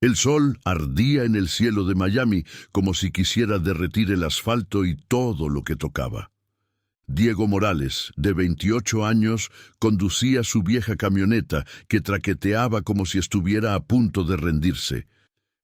El sol ardía en el cielo de Miami como si quisiera derretir el asfalto y todo lo que tocaba. Diego Morales, de 28 años, conducía su vieja camioneta que traqueteaba como si estuviera a punto de rendirse.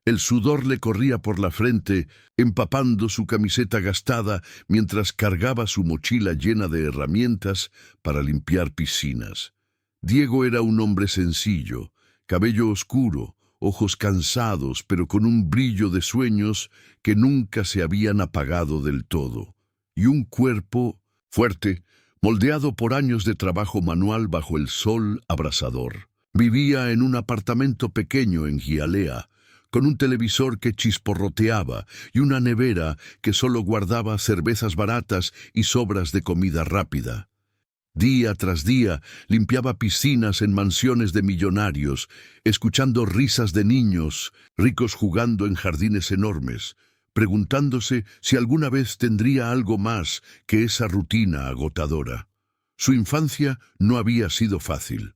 El sudor le corría por la frente, empapando su camiseta gastada mientras cargaba su mochila llena de herramientas para limpiar piscinas. Diego era un hombre sencillo, cabello oscuro, ojos cansados pero con un brillo de sueños que nunca se habían apagado del todo, y un cuerpo fuerte, moldeado por años de trabajo manual bajo el sol abrasador. Vivía en un apartamento pequeño en Hialeah, con un televisor que chisporroteaba y una nevera que solo guardaba cervezas baratas y sobras de comida rápida. Día tras día limpiaba piscinas en mansiones de millonarios, escuchando risas de niños ricos jugando en jardines enormes, preguntándose si alguna vez tendría algo más que esa rutina agotadora. Su infancia no había sido fácil.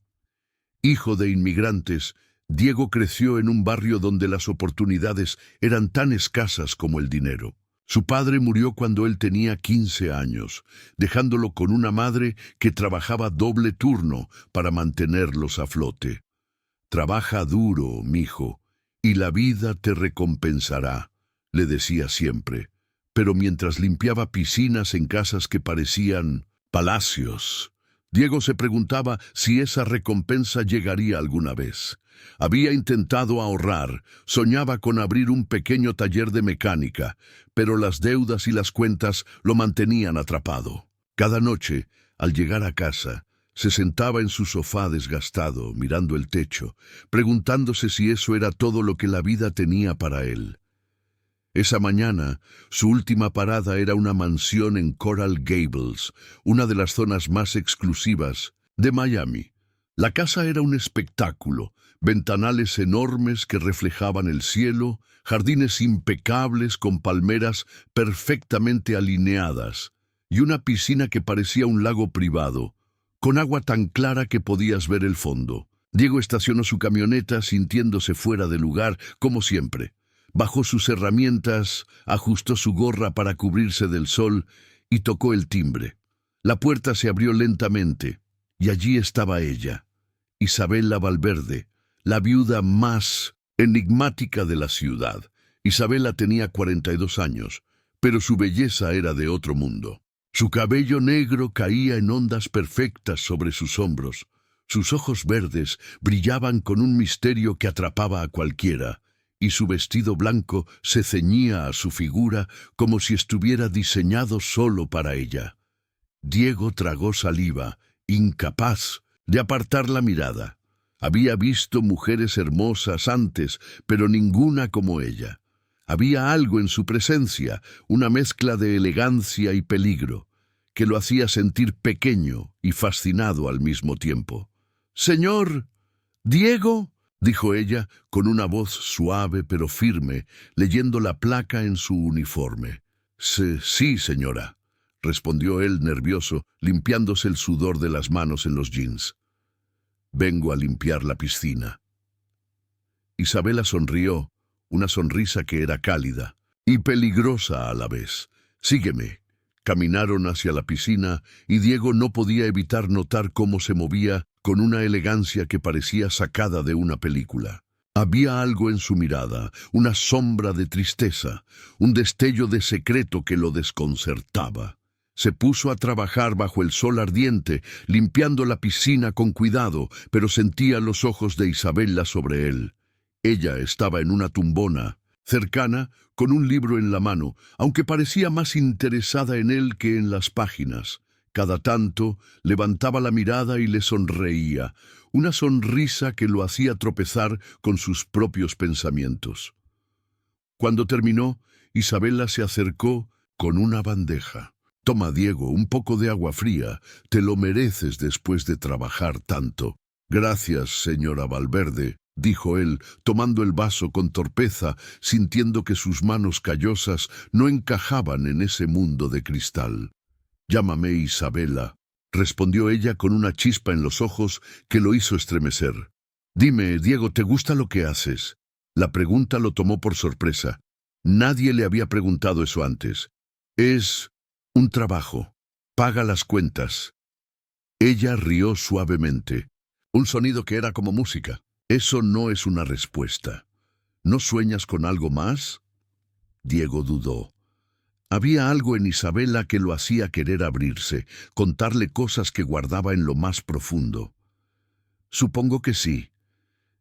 Hijo de inmigrantes, Diego creció en un barrio donde las oportunidades eran tan escasas como el dinero. Su padre murió cuando él tenía 15 años, dejándolo con una madre que trabajaba doble turno para mantenerlos a flote. «Trabaja duro, mijo, y la vida te recompensará», le decía siempre. Pero mientras limpiaba piscinas en casas que parecían palacios, Diego se preguntaba si esa recompensa llegaría alguna vez. Había intentado ahorrar, soñaba con abrir un pequeño taller de mecánica, pero las deudas y las cuentas lo mantenían atrapado. Cada noche, al llegar a casa, se sentaba en su sofá desgastado, mirando el techo, preguntándose si eso era todo lo que la vida tenía para él. Esa mañana, su última parada era una mansión en Coral Gables, una de las zonas más exclusivas de Miami. La casa era un espectáculo, ventanales enormes que reflejaban el cielo, jardines impecables con palmeras perfectamente alineadas y una piscina que parecía un lago privado, con agua tan clara que podías ver el fondo. Diego estacionó su camioneta sintiéndose fuera de lugar, como siempre. Bajó sus herramientas, ajustó su gorra para cubrirse del sol y tocó el timbre. La puerta se abrió lentamente y allí estaba ella, Isabela Valverde, la viuda más enigmática de la ciudad. Isabela tenía 42 años, pero su belleza era de otro mundo. Su cabello negro caía en ondas perfectas sobre sus hombros. Sus ojos verdes brillaban con un misterio que atrapaba a cualquiera, y su vestido blanco se ceñía a su figura como si estuviera diseñado solo para ella. Diego tragó saliva, incapaz de apartar la mirada. Había visto mujeres hermosas antes, pero ninguna como ella. Había algo en su presencia, una mezcla de elegancia y peligro, que lo hacía sentir pequeño y fascinado al mismo tiempo. «Señor, Diego», dijo ella, con una voz suave pero firme, leyendo la placa en su uniforme. Sí, señora», respondió él nervioso, limpiándose el sudor de las manos en los jeans. «Vengo a limpiar la piscina». Isabela sonrió, una sonrisa que era cálida y peligrosa a la vez. «Sígueme». Caminaron hacia la piscina y Diego no podía evitar notar cómo se movía con una elegancia que parecía sacada de una película. Había algo en su mirada, una sombra de tristeza, un destello de secreto que lo desconcertaba. Se puso a trabajar bajo el sol ardiente, limpiando la piscina con cuidado, pero sentía los ojos de Isabela sobre él. Ella estaba en una tumbona, cercana, con un libro en la mano, aunque parecía más interesada en él que en las páginas. Cada tanto levantaba la mirada y le sonreía, una sonrisa que lo hacía tropezar con sus propios pensamientos. Cuando terminó, Isabela se acercó con una bandeja. «Toma, Diego, un poco de agua fría, te lo mereces después de trabajar tanto». «Gracias, señora Valverde», dijo él, tomando el vaso con torpeza, sintiendo que sus manos callosas no encajaban en ese mundo de cristal. «Llámame Isabela», respondió ella con una chispa en los ojos que lo hizo estremecer. «Dime, Diego, ¿te gusta lo que haces?» La pregunta lo tomó por sorpresa. Nadie le había preguntado eso antes. Es un trabajo. Paga las cuentas. Ella rió suavemente. Un sonido que era como música. Eso no es una respuesta. ¿No sueñas con algo más? Diego dudó. Había algo en Isabela que lo hacía querer abrirse, contarle cosas que guardaba en lo más profundo. Supongo que sí.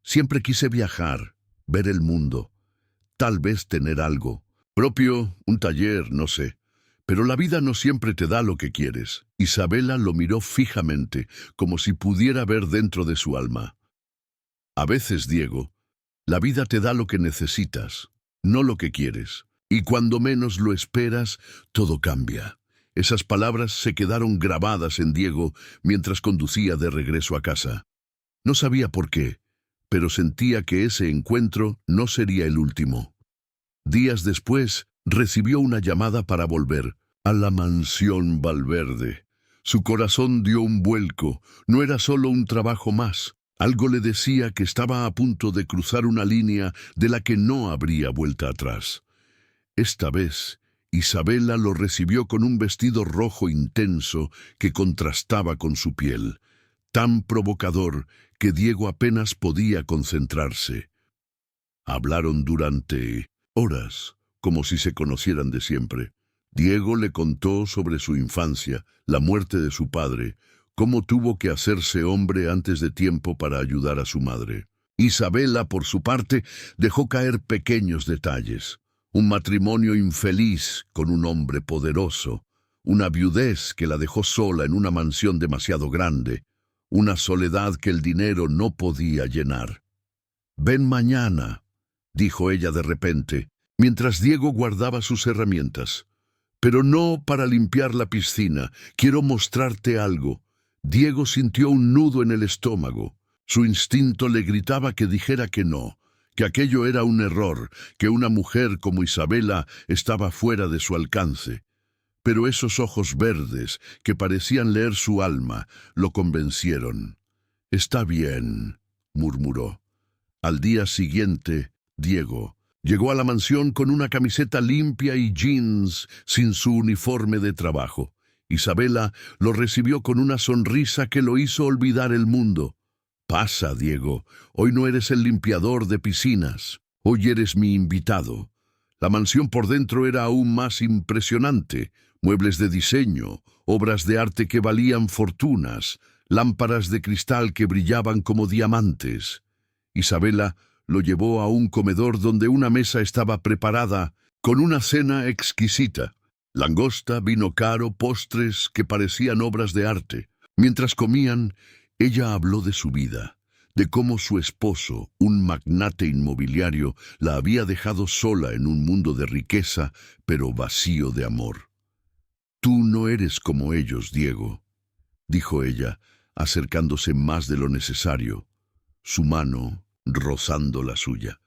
Siempre quise viajar, ver el mundo, tal vez tener algo propio, un taller, no sé. Pero la vida no siempre te da lo que quieres. Isabela lo miró fijamente, como si pudiera ver dentro de su alma. A veces, Diego, la vida te da lo que necesitas, no lo que quieres. Y cuando menos lo esperas, todo cambia. Esas palabras se quedaron grabadas en Diego mientras conducía de regreso a casa. No sabía por qué, pero sentía que ese encuentro no sería el último. Días después, recibió una llamada para volver a la mansión Valverde. Su corazón dio un vuelco. No era solo un trabajo más. Algo le decía que estaba a punto de cruzar una línea de la que no habría vuelta atrás. Esta vez, Isabela lo recibió con un vestido rojo intenso que contrastaba con su piel, tan provocador que Diego apenas podía concentrarse. Hablaron durante horas, como si se conocieran de siempre. Diego le contó sobre su infancia, la muerte de su padre, cómo tuvo que hacerse hombre antes de tiempo para ayudar a su madre. Isabela, por su parte, dejó caer pequeños detalles. Un matrimonio infeliz con un hombre poderoso, una viudez que la dejó sola en una mansión demasiado grande, una soledad que el dinero no podía llenar. «Ven mañana», dijo ella de repente, mientras Diego guardaba sus herramientas. «Pero no para limpiar la piscina, quiero mostrarte algo». Diego sintió un nudo en el estómago. Su instinto le gritaba que dijera que no, que aquello era un error, que una mujer como Isabela estaba fuera de su alcance. Pero esos ojos verdes, que parecían leer su alma, lo convencieron. «Está bien», murmuró. Al día siguiente, Diego llegó a la mansión con una camiseta limpia y jeans sin su uniforme de trabajo. Isabela lo recibió con una sonrisa que lo hizo olvidar el mundo. «Pasa, Diego, hoy no eres el limpiador de piscinas, hoy eres mi invitado». La mansión por dentro era aún más impresionante. Muebles de diseño, obras de arte que valían fortunas, lámparas de cristal que brillaban como diamantes. Isabela lo llevó a un comedor donde una mesa estaba preparada con una cena exquisita. Langosta, vino caro, postres que parecían obras de arte. Mientras comían, ella habló de su vida, de cómo su esposo, un magnate inmobiliario, la había dejado sola en un mundo de riqueza, pero vacío de amor. «Tú no eres como ellos, Diego», dijo ella, acercándose más de lo necesario, su mano rozando la suya.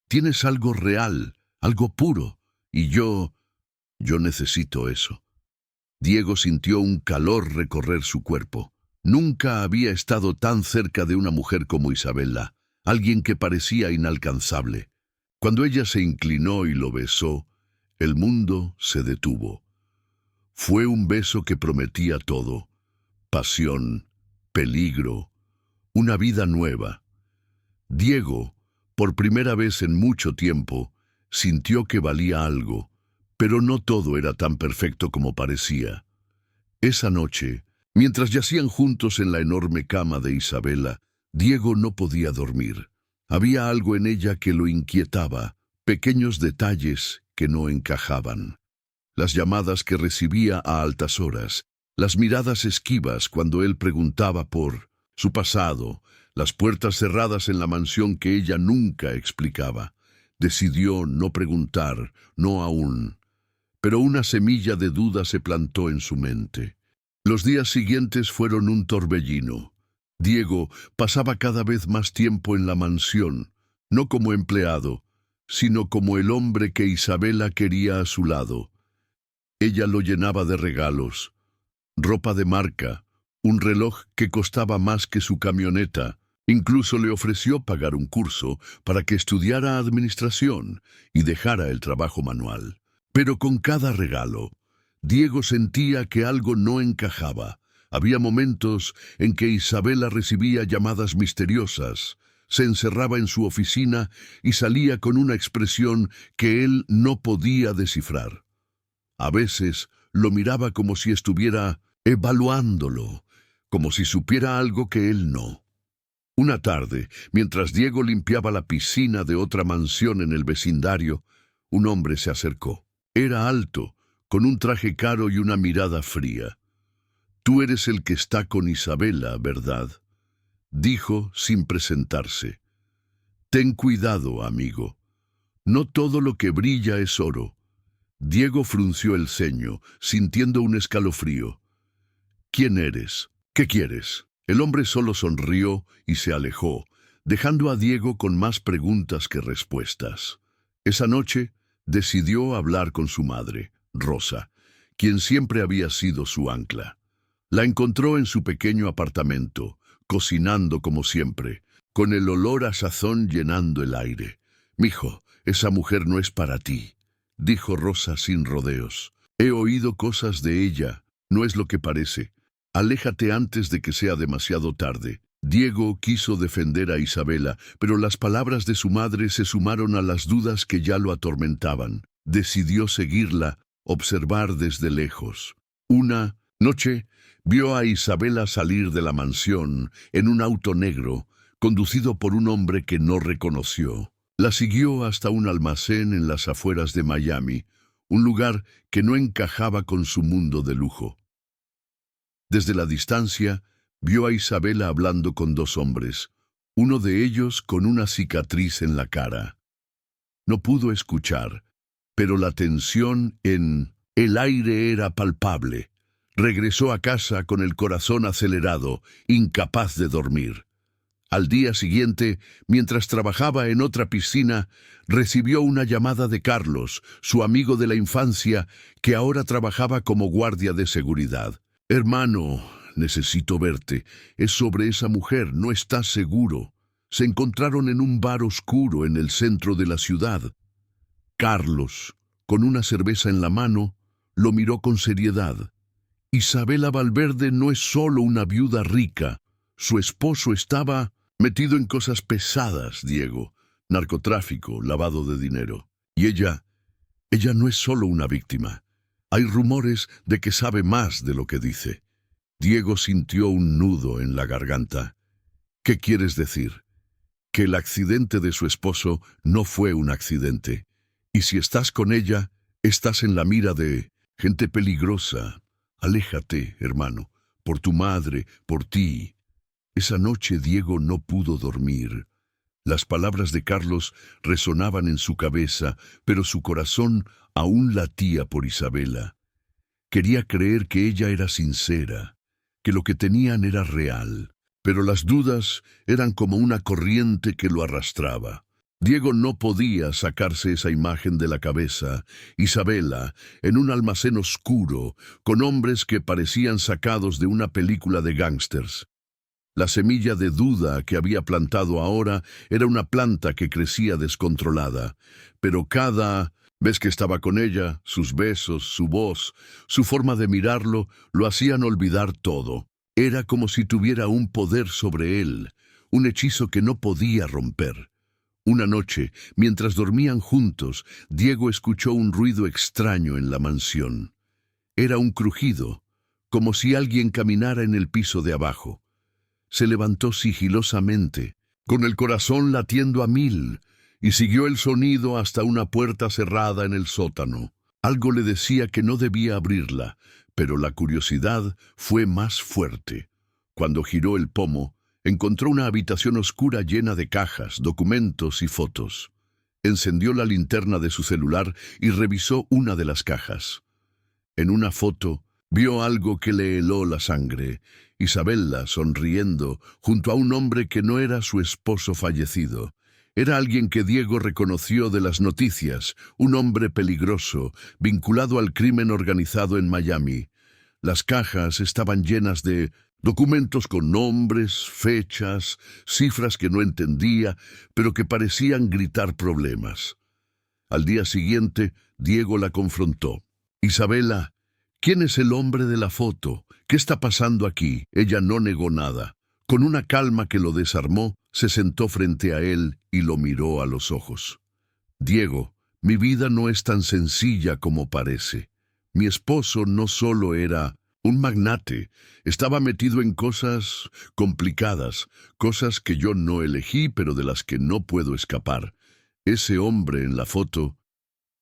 «Tienes algo real, algo puro, y yo necesito eso». Diego sintió un calor recorrer su cuerpo. Nunca había estado tan cerca de una mujer como Isabela, alguien que parecía inalcanzable. Cuando ella se inclinó y lo besó, el mundo se detuvo. Fue un beso que prometía todo: pasión, peligro, una vida nueva. Diego, por primera vez en mucho tiempo, sintió que valía algo, pero no todo era tan perfecto como parecía. Esa noche, mientras yacían juntos en la enorme cama de Isabela, Diego no podía dormir. Había algo en ella que lo inquietaba, pequeños detalles que no encajaban. Las llamadas que recibía a altas horas, las miradas esquivas cuando él preguntaba por su pasado, las puertas cerradas en la mansión que ella nunca explicaba. Decidió no preguntar, no aún. Pero una semilla de duda se plantó en su mente. Los días siguientes fueron un torbellino. Diego pasaba cada vez más tiempo en la mansión, no como empleado, sino como el hombre que Isabela quería a su lado. Ella lo llenaba de regalos, ropa de marca, un reloj que costaba más que su camioneta, Incluso le ofreció pagar un curso para que estudiara administración y dejara el trabajo manual. Pero con cada regalo, Diego sentía que algo no encajaba. Había momentos en que Isabela recibía llamadas misteriosas, se encerraba en su oficina y salía con una expresión que él no podía descifrar. A veces lo miraba como si estuviera evaluándolo, como si supiera algo que él no. Una tarde, mientras Diego limpiaba la piscina de otra mansión en el vecindario, un hombre se acercó. Era alto, con un traje caro y una mirada fría. «Tú eres el que está con Isabela, ¿verdad?», dijo sin presentarse. «Ten cuidado, amigo. No todo lo que brilla es oro». Diego frunció el ceño, sintiendo un escalofrío. «¿Quién eres? ¿Qué quieres?». El hombre solo sonrió y se alejó, dejando a Diego con más preguntas que respuestas. Esa noche decidió hablar con su madre, Rosa, quien siempre había sido su ancla. La encontró en su pequeño apartamento, cocinando como siempre, con el olor a sazón llenando el aire. «Mijo, esa mujer no es para ti», dijo Rosa sin rodeos. «He oído cosas de ella, no es lo que parece. Aléjate antes de que sea demasiado tarde». Diego quiso defender a Isabela, pero las palabras de su madre se sumaron a las dudas que ya lo atormentaban. Decidió seguirla, observar desde lejos. Una noche vio a Isabela salir de la mansión en un auto negro, conducido por un hombre que no reconoció. La siguió hasta un almacén en las afueras de Miami, un lugar que no encajaba con su mundo de lujo. Desde la distancia, vio a Isabela hablando con dos hombres, uno de ellos con una cicatriz en la cara. No pudo escuchar, pero la tensión en el aire era palpable. Regresó a casa con el corazón acelerado, incapaz de dormir. Al día siguiente, mientras trabajaba en otra piscina, recibió una llamada de Carlos, su amigo de la infancia, que ahora trabajaba como guardia de seguridad. «Hermano, necesito verte. Es sobre esa mujer, no estás seguro. Se encontraron en un bar oscuro en el centro de la ciudad». Carlos, con una cerveza en la mano, lo miró con seriedad. «Isabela Valverde no es solo una viuda rica. Su esposo estaba metido en cosas pesadas, Diego. Narcotráfico, lavado de dinero. Y ella no es solo una víctima. Hay rumores de que sabe más de lo que dice». Diego sintió un nudo en la garganta. «¿Qué quieres decir?». «Que el accidente de su esposo no fue un accidente. Y si estás con ella, estás en la mira de gente peligrosa. Aléjate, hermano, por tu madre, por ti». Esa noche Diego no pudo dormir. Las palabras de Carlos resonaban en su cabeza, pero su corazón aún latía por Isabela. Quería creer que ella era sincera, que lo que tenían era real, pero las dudas eran como una corriente que lo arrastraba. Diego no podía sacarse esa imagen de la cabeza. Isabela, en un almacén oscuro, con hombres que parecían sacados de una película de gángsters. La semilla de duda que había plantado ahora era una planta que crecía descontrolada, pero cada vez que estaba con ella, sus besos, su voz, su forma de mirarlo, lo hacían olvidar todo. Era como si tuviera un poder sobre él, un hechizo que no podía romper. Una noche, mientras dormían juntos, Diego escuchó un ruido extraño en la mansión. Era un crujido, como si alguien caminara en el piso de abajo. Se levantó sigilosamente, con el corazón latiendo a 1000, y siguió el sonido hasta una puerta cerrada en el sótano. Algo le decía que no debía abrirla, pero la curiosidad fue más fuerte. Cuando giró el pomo, encontró una habitación oscura llena de cajas, documentos y fotos. Encendió la linterna de su celular y revisó una de las cajas. En una foto, vio algo que le heló la sangre. Isabela sonriendo junto a un hombre que no era su esposo fallecido. Era alguien que Diego reconoció de las noticias, un hombre peligroso, vinculado al crimen organizado en Miami. Las cajas estaban llenas de Documentos con nombres, fechas, cifras que no entendía, pero que parecían gritar problemas. Al día siguiente, Diego la confrontó. «Isabela, ¿quién es el hombre de la foto? ¿Qué está pasando aquí?» Ella no negó nada. Con una calma que lo desarmó, se sentó frente a él y lo miró a los ojos. «Diego, mi vida no es tan sencilla como parece. Mi esposo no solo era un magnate, estaba metido en cosas complicadas, cosas que yo no elegí, pero de las que no puedo escapar. Ese hombre en la foto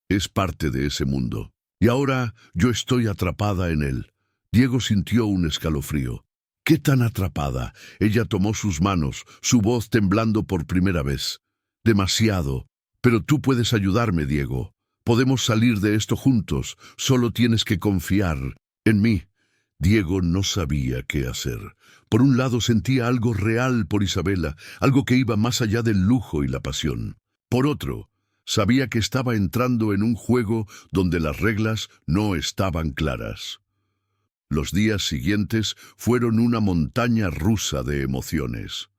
es parte de ese mundo. Y ahora yo estoy atrapada en él». Diego sintió un escalofrío. «¿Qué tan atrapada?» Ella tomó sus manos, su voz temblando por primera vez. «Demasiado. Pero tú puedes ayudarme, Diego. Podemos salir de esto juntos. Solo tienes que confiar en mí». Diego no sabía qué hacer. Por un lado sentía algo real por Isabela, algo que iba más allá del lujo y la pasión. Por otro, sabía que estaba entrando en un juego donde las reglas no estaban claras. Los días siguientes fueron una montaña rusa de emociones.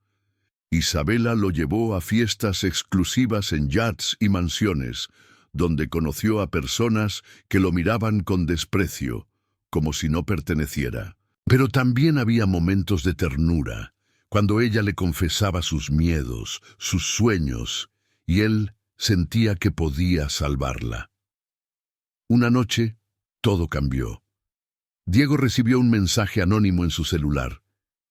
Isabela lo llevó a fiestas exclusivas en yachts y mansiones, donde conoció a personas que lo miraban con desprecio, como si no perteneciera. Pero también había momentos de ternura, cuando ella le confesaba sus miedos, sus sueños, y él sentía que podía salvarla. Una noche, todo cambió. Diego recibió un mensaje anónimo en su celular.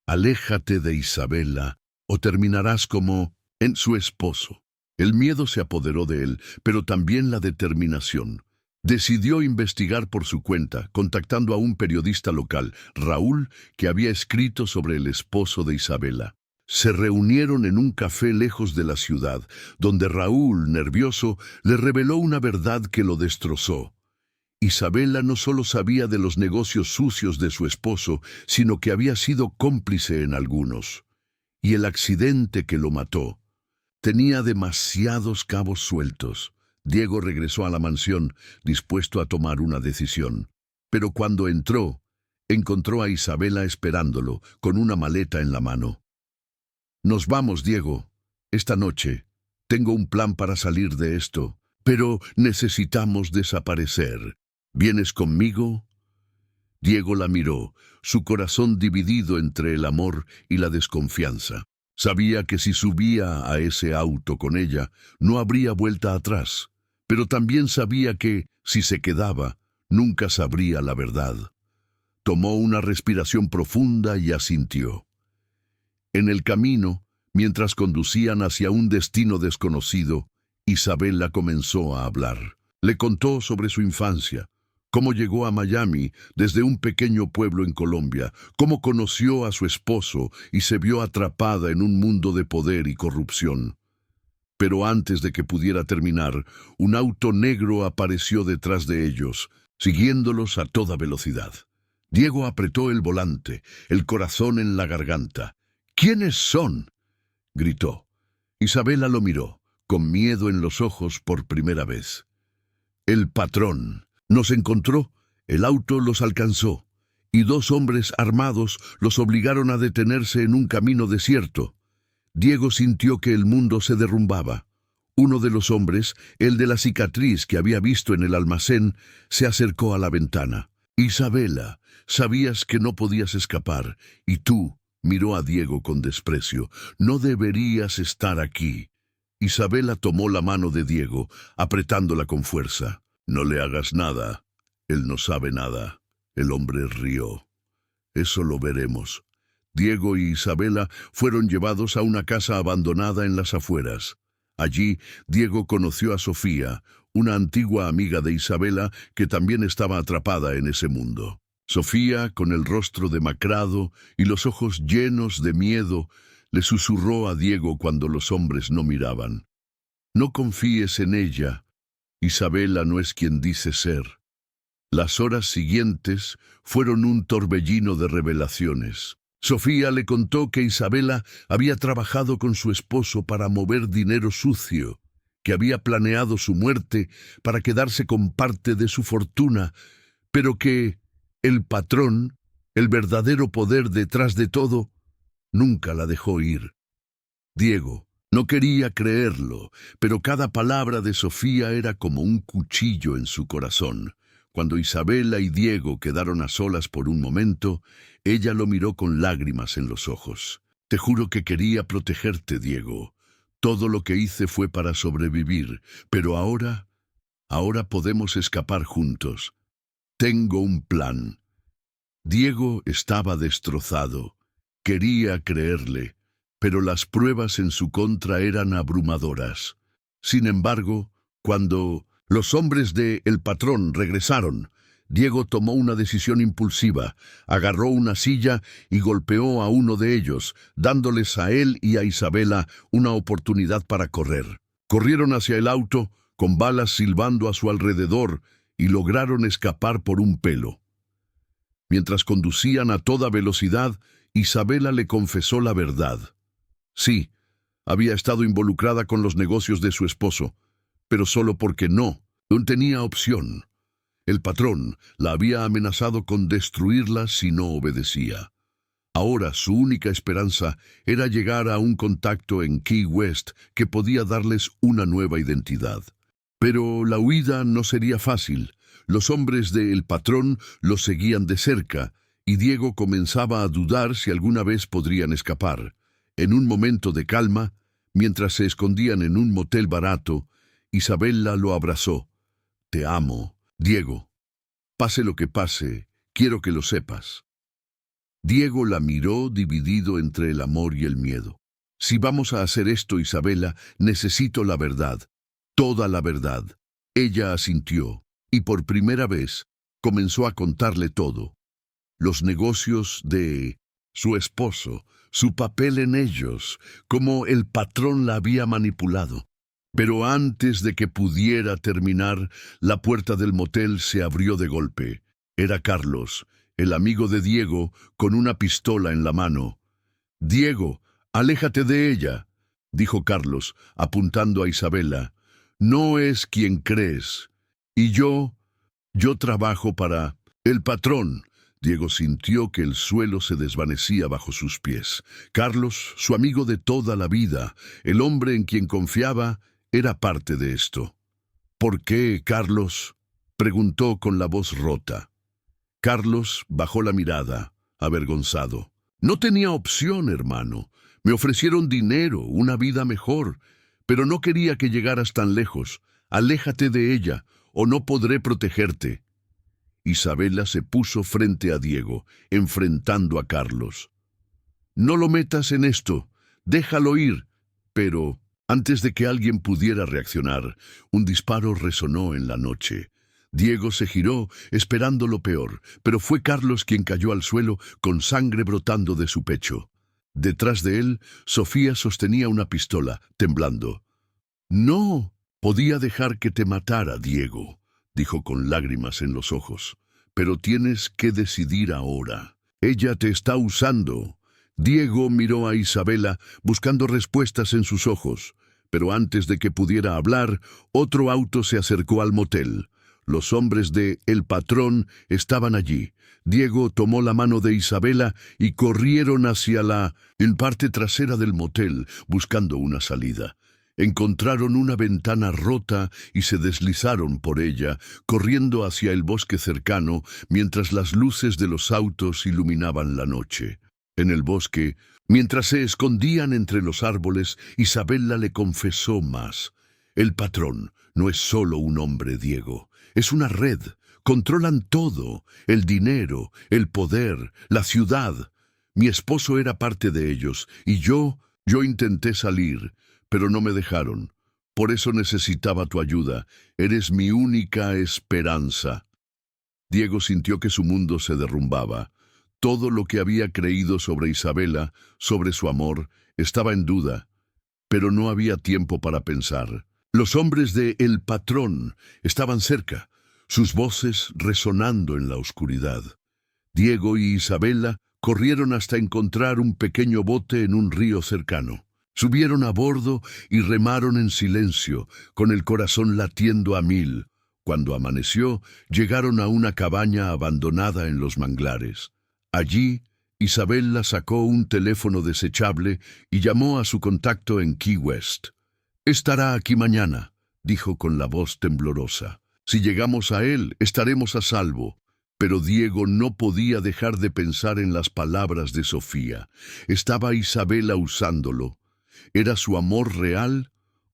«Aléjate de Isabela o terminarás como en su esposo». El miedo se apoderó de él, pero también la determinación. Decidió investigar por su cuenta, contactando a un periodista local, Raúl, que había escrito sobre el esposo de Isabela. Se reunieron en un café lejos de la ciudad, donde Raúl, nervioso, le reveló una verdad que lo destrozó. Isabela no solo sabía de los negocios sucios de su esposo, sino que había sido cómplice en algunos. Y el accidente que lo mató tenía demasiados cabos sueltos. Diego regresó a la mansión, dispuesto a tomar una decisión. Pero cuando entró, encontró a Isabela esperándolo, con una maleta en la mano. «Nos vamos, Diego. Esta noche. Tengo un plan para salir de esto, pero necesitamos desaparecer. ¿Vienes conmigo?» Diego la miró, su corazón dividido entre el amor y la desconfianza. Sabía que si subía a ese auto con ella, no habría vuelta atrás, pero también sabía que, si se quedaba, nunca sabría la verdad. Tomó una respiración profunda y asintió. En el camino, mientras conducían hacia un destino desconocido, Isabela comenzó a hablar. Le contó sobre su infancia, cómo llegó a Miami desde un pequeño pueblo en Colombia, cómo conoció a su esposo y se vio atrapada en un mundo de poder y corrupción. Pero antes de que pudiera terminar, un auto negro apareció detrás de ellos, siguiéndolos a toda velocidad. Diego apretó el volante, el corazón en la garganta. «¿Quiénes son?», gritó. Isabela lo miró, con miedo en los ojos por primera vez. «El patrón. Nos encontró, el auto los alcanzó, y 2 hombres armados los obligaron a detenerse en un camino desierto». Diego sintió que el mundo se derrumbaba. Uno de los hombres, el de la cicatriz que había visto en el almacén, se acercó a la ventana. «Isabela, sabías que no podías escapar, y tú», miró a Diego con desprecio, «no deberías estar aquí». Isabela tomó la mano de Diego, apretándola con fuerza. «No le hagas nada. Él no sabe nada». El hombre rió. «Eso lo veremos». Diego y Isabela fueron llevados a una casa abandonada en las afueras. Allí, Diego conoció a Sofía, una antigua amiga de Isabela que también estaba atrapada en ese mundo. Sofía, con el rostro demacrado y los ojos llenos de miedo, le susurró a Diego cuando los hombres no miraban. «No confíes en ella. Isabela no es quien dice ser». Las horas siguientes fueron un torbellino de revelaciones. Sofía le contó que Isabela había trabajado con su esposo para mover dinero sucio, que había planeado su muerte para quedarse con parte de su fortuna, pero que el patrón El verdadero poder detrás de todo nunca la dejó ir. Diego no quería creerlo, pero cada palabra de Sofía era como un cuchillo en su corazón. Cuando Isabela y Diego quedaron a solas por un momento, ella lo miró con lágrimas en los ojos. Te juro que quería protegerte, Diego. Todo lo que hice fue para sobrevivir, pero ahora podemos escapar juntos. Tengo un plan. Diego estaba destrozado. Quería creerle, pero las pruebas en su contra eran abrumadoras. Sin embargo, cuando los hombres de El Patrón regresaron, Diego tomó una decisión impulsiva, agarró una silla y golpeó a uno de ellos, dándoles a él y a Isabela una oportunidad para correr. Corrieron hacia el auto, con balas silbando a su alrededor, y lograron escapar por un pelo. Mientras conducían a toda velocidad, Isabela le confesó la verdad. Sí, había estado involucrada con los negocios de su esposo, pero solo porque no tenía opción. El patrón la había amenazado con destruirla si no obedecía. Ahora su única esperanza era llegar a un contacto en Key West que podía darles una nueva identidad. Pero la huida no sería fácil. Los hombres de El Patrón los seguían de cerca, y Diego comenzaba a dudar si alguna vez podrían escapar. En un momento de calma, mientras se escondían en un motel barato, Isabela lo abrazó. Te amo, Diego. Pase lo que pase, quiero que lo sepas. Diego la miró dividido entre el amor y el miedo. Si vamos a hacer esto, Isabela, necesito la verdad. Toda la verdad. Ella asintió, y por primera vez comenzó a contarle todo. Los negocios de su esposo, su papel en ellos, cómo el patrón la había manipulado. Pero antes de que pudiera terminar, la puerta del motel se abrió de golpe. Era Carlos, el amigo de Diego, con una pistola en la mano. «Diego, aléjate de ella», dijo Carlos, apuntando a Isabela. «No es quien crees. Y yo trabajo para el patrón». Diego sintió que el suelo se desvanecía bajo sus pies. Carlos, su amigo de toda la vida, el hombre en quien confiaba, era parte de esto. «¿Por qué, Carlos?», preguntó con la voz rota. Carlos bajó la mirada, avergonzado. «No tenía opción, hermano. Me ofrecieron dinero, una vida mejor, pero no quería que llegaras tan lejos. Aléjate de ella, o no podré protegerte». Isabela se puso frente a Diego, enfrentando a Carlos. «No lo metas en esto, déjalo ir». Pero antes de que alguien pudiera reaccionar, un disparo resonó en la noche. Diego se giró, esperando lo peor, pero fue Carlos quien cayó al suelo con sangre brotando de su pecho. Detrás de él, Sofía sostenía una pistola, temblando. «No podía dejar que te matara, Diego», dijo con lágrimas en los ojos. «Pero tienes que decidir ahora. Ella te está usando». Diego miró a Isabela, buscando respuestas en sus ojos, pero antes de que pudiera hablar, otro auto se acercó al motel. Los hombres de El Patrón estaban allí. Diego tomó la mano de Isabela y corrieron hacia la parte trasera del motel, buscando una salida. Encontraron una ventana rota y se deslizaron por ella, corriendo hacia el bosque cercano, mientras las luces de los autos iluminaban la noche. En el bosque, mientras se escondían entre los árboles, Isabela le confesó más. El patrón no es solo un hombre, Diego. Es una red. Controlan todo. El dinero, el poder, la ciudad. Mi esposo era parte de ellos, y yo intenté salir, pero no me dejaron. Por eso necesitaba tu ayuda. Eres mi única esperanza». Diego sintió que su mundo se derrumbaba. Todo lo que había creído sobre Isabela, sobre su amor, estaba en duda. Pero no había tiempo para pensar. Los hombres de El Patrón estaban cerca, sus voces resonando en la oscuridad. Diego y Isabela corrieron hasta encontrar un pequeño bote en un río cercano. Subieron a bordo y remaron en silencio, con el corazón latiendo a 1000. Cuando amaneció, llegaron a una cabaña abandonada en los manglares. Allí, Isabella sacó un teléfono desechable y llamó a su contacto en Key West. «Estará aquí mañana», dijo con la voz temblorosa. «Si llegamos a él, estaremos a salvo». Pero Diego no podía dejar de pensar en las palabras de Sofía. ¿Estaba Isabella usándolo? ¿Era su amor real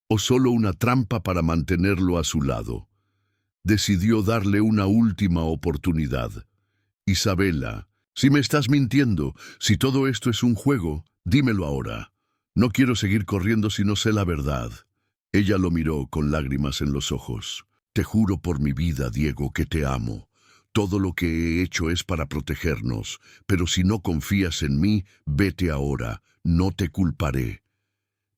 o solo una trampa para mantenerlo a su lado? Decidió darle una última oportunidad. «Isabella, si me estás mintiendo, si todo esto es un juego, dímelo ahora. No quiero seguir corriendo si no sé la verdad». Ella lo miró con lágrimas en los ojos. «Te juro por mi vida, Diego, que te amo. Todo lo que he hecho es para protegernos, pero si no confías en mí, vete ahora, no te culparé».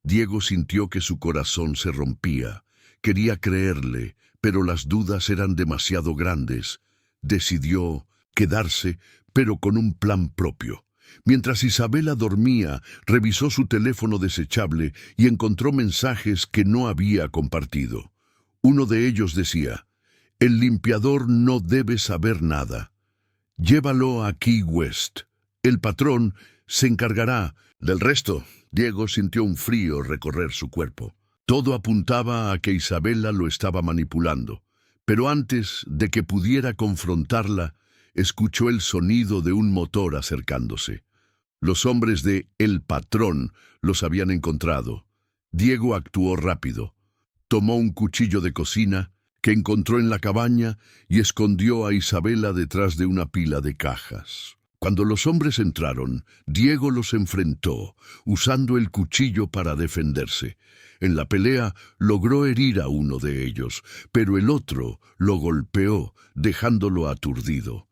Diego sintió que su corazón se rompía. Quería creerle, pero las dudas eran demasiado grandes. Decidió quedarse, pero con un plan propio. Mientras Isabella dormía, revisó su teléfono desechable y encontró mensajes que no había compartido. Uno de ellos decía: «El limpiador no debe saber nada. Llévalo a Key West. El patrón se encargará del resto». Diego sintió un frío recorrer su cuerpo. Todo apuntaba a que Isabella lo estaba manipulando. Pero antes de que pudiera confrontarla, escuchó el sonido de un motor acercándose. Los hombres de El Patrón los habían encontrado. Diego actuó rápido. Tomó un cuchillo de cocina que encontró en la cabaña y escondió a Isabella detrás de una pila de cajas. Cuando los hombres entraron, Diego los enfrentó, usando el cuchillo para defenderse. En la pelea logró herir a uno de ellos, pero el otro lo golpeó, dejándolo aturdido.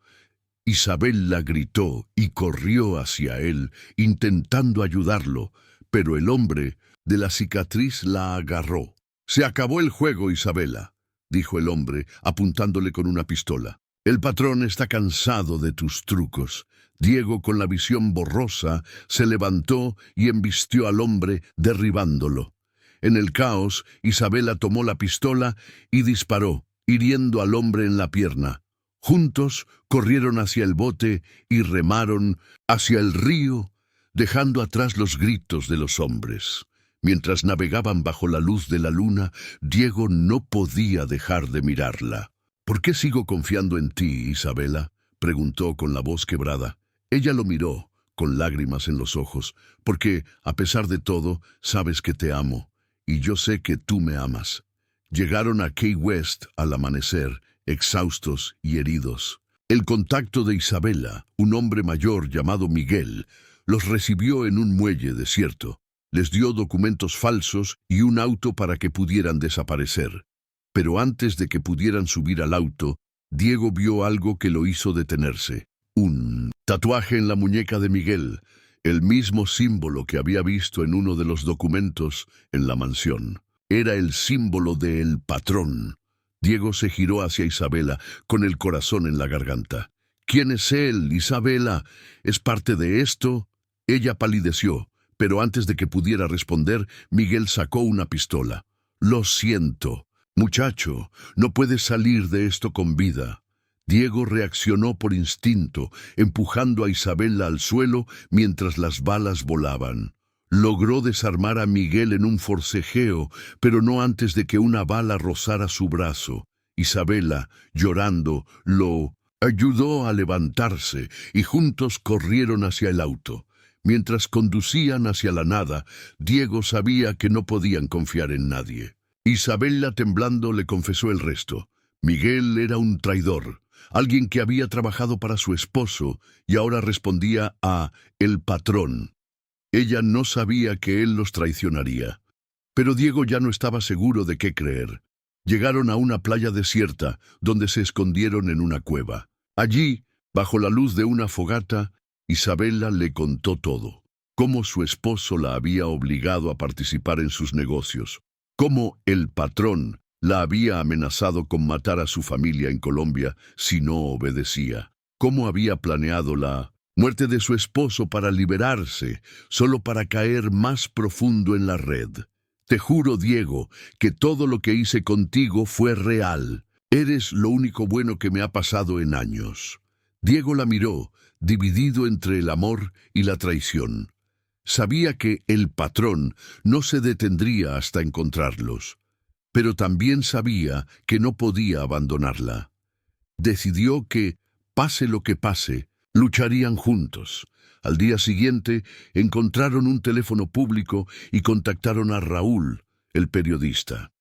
Isabella gritó y corrió hacia él, intentando ayudarlo, pero el hombre de la cicatriz la agarró. «Se acabó el juego, Isabella», dijo el hombre, apuntándole con una pistola. «El patrón está cansado de tus trucos». Diego, con la visión borrosa, se levantó y embistió al hombre, derribándolo. En el caos, Isabella tomó la pistola y disparó, hiriendo al hombre en la pierna. Juntos corrieron hacia el bote y remaron hacia el río, dejando atrás los gritos de los hombres. Mientras navegaban bajo la luz de la luna, Diego no podía dejar de mirarla. «¿Por qué sigo confiando en ti, Isabella?», preguntó con la voz quebrada. Ella lo miró, con lágrimas en los ojos, «porque, a pesar de todo, sabes que te amo, y yo sé que tú me amas». Llegaron a Key West al amanecer, exhaustos y heridos. El contacto de Isabella, un hombre mayor llamado Miguel, los recibió en un muelle desierto. Les dio documentos falsos y un auto para que pudieran desaparecer. Pero antes de que pudieran subir al auto, Diego vio algo que lo hizo detenerse. Un tatuaje en la muñeca de Miguel, el mismo símbolo que había visto en uno de los documentos en la mansión. Era el símbolo de El Patrón. Diego se giró hacia Isabella, con el corazón en la garganta. «¿Quién es él, Isabella? ¿Es parte de esto?» Ella palideció, pero antes de que pudiera responder, Miguel sacó una pistola. «Lo siento, muchacho, no puedes salir de esto con vida». Diego reaccionó por instinto, empujando a Isabella al suelo mientras las balas volaban. Logró desarmar a Miguel en un forcejeo, pero no antes de que una bala rozara su brazo. Isabella, llorando, lo ayudó a levantarse y juntos corrieron hacia el auto. Mientras conducían hacia la nada, Diego sabía que no podían confiar en nadie. Isabella, temblando, le confesó el resto. Miguel era un traidor, alguien que había trabajado para su esposo y ahora respondía a El Patrón. Ella no sabía que él los traicionaría. Pero Diego ya no estaba seguro de qué creer. Llegaron a una playa desierta, donde se escondieron en una cueva. Allí, bajo la luz de una fogata, Isabella le contó todo. Cómo su esposo la había obligado a participar en sus negocios. Cómo El Patrón la había amenazado con matar a su familia en Colombia si no obedecía. Cómo había planeado la muerte de su esposo para liberarse, solo para caer más profundo en la red. «Te juro, Diego, que todo lo que hice contigo fue real. Eres lo único bueno que me ha pasado en años». Diego la miró, dividido entre el amor y la traición. Sabía que el patrón no se detendría hasta encontrarlos, pero también sabía que no podía abandonarla. Decidió que, pase lo que pase, lucharían juntos. Al día siguiente, encontraron un teléfono público y contactaron a Raúl, el periodista.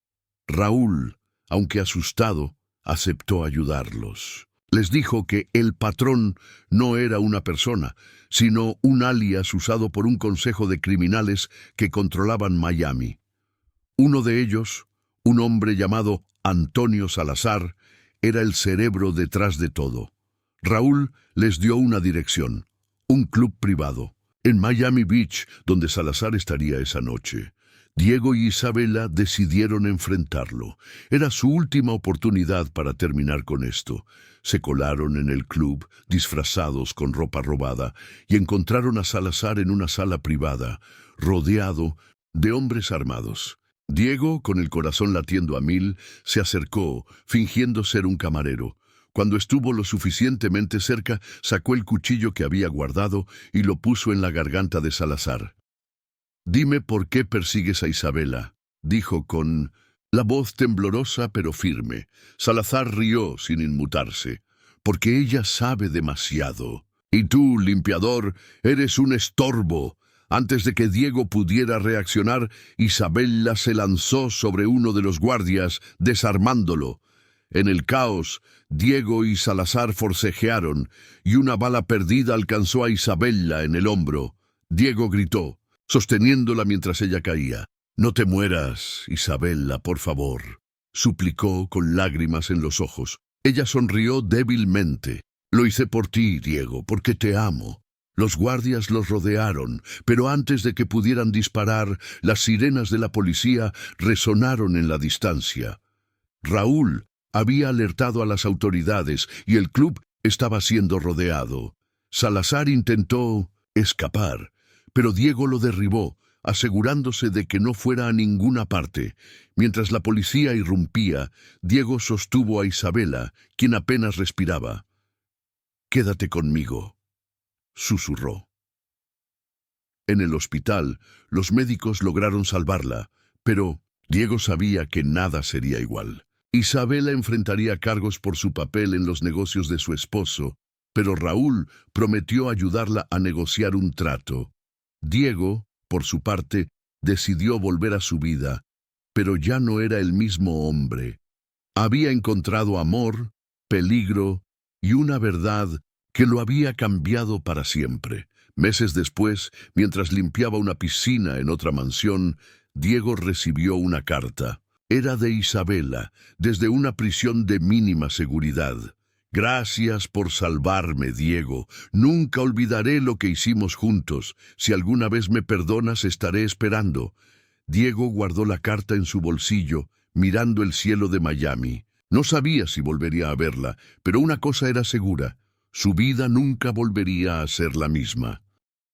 Raúl, aunque asustado, aceptó ayudarlos. Les dijo que el patrón no era una persona, sino un alias usado por un consejo de criminales que controlaban Miami. Uno de ellos, un hombre llamado Antonio Salazar, era el cerebro detrás de todo. Raúl les dio una dirección, un club privado, en Miami Beach, donde Salazar estaría esa noche. Diego y Isabela decidieron enfrentarlo. Era su última oportunidad para terminar con esto. Se colaron en el club, disfrazados con ropa robada, y encontraron a Salazar en una sala privada, rodeado de hombres armados. Diego, con el corazón latiendo a mil, se acercó, fingiendo ser un camarero. Cuando estuvo lo suficientemente cerca, sacó el cuchillo que había guardado y lo puso en la garganta de Salazar. «Dime por qué persigues a Isabela», dijo con la voz temblorosa pero firme. Salazar rió sin inmutarse. «Porque ella sabe demasiado. Y tú, limpiador, eres un estorbo». Antes de que Diego pudiera reaccionar, Isabela se lanzó sobre uno de los guardias, desarmándolo. En el caos, Diego y Salazar forcejearon, y una bala perdida alcanzó a Isabela en el hombro. Diego gritó, sosteniéndola mientras ella caía. «No te mueras, Isabela, por favor», suplicó con lágrimas en los ojos. Ella sonrió débilmente. «Lo hice por ti, Diego, porque te amo». Los guardias los rodearon, pero antes de que pudieran disparar, las sirenas de la policía resonaron en la distancia. Raúl había alertado a las autoridades y el club estaba siendo rodeado. Salazar intentó escapar, pero Diego lo derribó, asegurándose de que no fuera a ninguna parte. Mientras la policía irrumpía, Diego sostuvo a Isabela, quien apenas respiraba. «Quédate conmigo», susurró. En el hospital, los médicos lograron salvarla, pero Diego sabía que nada sería igual. Isabela enfrentaría cargos por su papel en los negocios de su esposo, pero Raúl prometió ayudarla a negociar un trato. Diego, por su parte, decidió volver a su vida, pero ya no era el mismo hombre. Había encontrado amor, peligro y una verdad que lo había cambiado para siempre. Meses después, mientras limpiaba una piscina en otra mansión, Diego recibió una carta. Era de Isabela, desde una prisión de mínima seguridad. «Gracias por salvarme, Diego. Nunca olvidaré lo que hicimos juntos. Si alguna vez me perdonas, estaré esperando». Diego guardó la carta en su bolsillo, mirando el cielo de Miami. No sabía si volvería a verla, pero una cosa era segura: su vida nunca volvería a ser la misma.